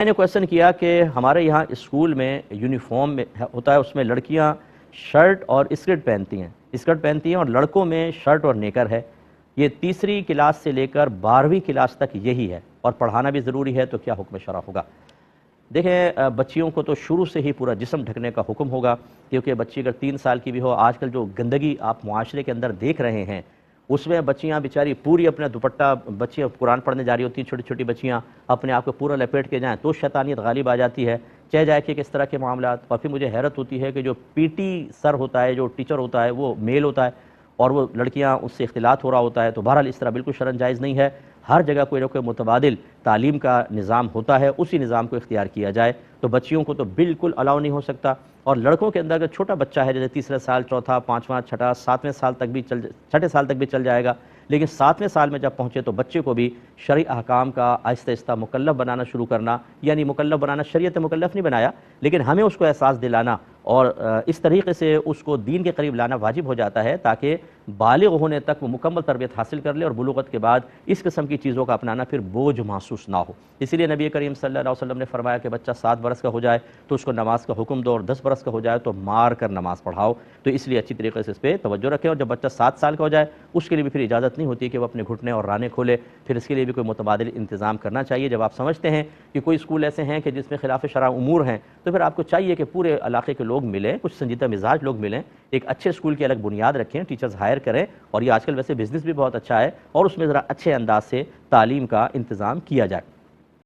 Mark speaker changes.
Speaker 1: میں نے کویسچن کیا کہ ہمارے یہاں اسکول میں یونیفارم میں ہوتا ہے، اس میں لڑکیاں شرٹ اور اسکرٹ پہنتی ہیں اور لڑکوں میں شرٹ اور نیکر ہے۔ یہ تیسری کلاس سے لے کر 12ویں کلاس تک یہی ہے اور پڑھانا بھی ضروری ہے، تو کیا حکم شرع ہوگا؟ دیکھیں، بچیوں کو تو شروع سے ہی پورا جسم ڈھکنے کا حکم ہوگا، کیونکہ بچی اگر 3 سال کی بھی ہو، آج کل جو گندگی آپ معاشرے کے اندر دیکھ رہے ہیں اس میں بچیاں بیچاری پوری اپنا دوپٹہ، بچیاں قرآن پڑھنے جا رہی ہوتی ہیں، چھوٹی چھوٹی بچیاں اپنے آپ کو پورا لپیٹ کے جائیں تو شیطانیت غالب آ جاتی ہے، چہ جائے کہ کس طرح کے معاملات۔ اور پھر مجھے حیرت ہوتی ہے کہ جو پی ٹی سر ہوتا ہے، جو ٹیچر ہوتا ہے، وہ میل ہوتا ہے اور وہ لڑکیاں اس سے اختلاط ہو رہا ہوتا ہے، تو بہرحال اس طرح بالکل شرعاً جائز نہیں ہے۔ ہر جگہ کوئی نہ کوئی متبادل تعلیم کا نظام ہوتا ہے، اسی نظام کو اختیار کیا جائے، تو بچیوں کو تو بالکل الاؤ نہیں ہو سکتا۔ اور لڑکوں کے اندر اگر چھوٹا بچہ ہے، جیسے تیسرے سال، چوتھا، پانچواں، چھٹا، ساتویں سال تک بھی چھٹے سال تک بھی چل جائے گا، لیکن 7ویں سال میں جب پہنچے تو بچے کو بھی شرعی احکام کا آہستہ آہستہ مکلف بنانا شروع کرنا، یعنی مکلف بنانا، شریعت مکلف نہیں بنایا، لیکن ہمیں اس کو احساس دلانا اور اس طریقے سے اس کو دین کے قریب لانا واجب ہو جاتا ہے، تاکہ بالغ ہونے تک وہ مکمل تربیت حاصل کر لے اور بلوغت کے بعد اس قسم کی چیزوں کا اپنانا پھر بوجھ محسوس نہ ہو۔ اسی لیے نبی کریم صلی اللہ علیہ وسلم نے فرمایا کہ بچہ 7 برس کا ہو جائے تو اس کو نماز کا حکم دو، اور 10 برس کا ہو جائے تو مار کر نماز پڑھاؤ۔ تو اس لیے اچھی طریقے سے اس پہ توجہ رکھیں، اور جب بچہ 7 سال کا ہو جائے اس کے لیے بھی پھر اجازت نہیں ہوتی کہ وہ اپنے گھٹنے اور رانے کھولے، پھر اس کے لیے بھی کوئی متبادل انتظام کرنا چاہیے۔ جب آپ سمجھتے ہیں کہ کوئی اسکول ایسے ہیں کہ جس میں خلاف شرع امور ہیں، تو پھر آپ کو چاہیے کہ پورے علاقے کے لوگ ملیں، کچھ سنجیدہ مزاج لوگ ملیں، ایک اچھے اسکول کی الگ بنیاد رکھیں، ٹیچرز ہائر کریں، اور یہ آج کل ویسے بزنس بھی بہت اچھا ہے، اور اس میں ذرا اچھے انداز سے تعلیم کا انتظام کیا جائے۔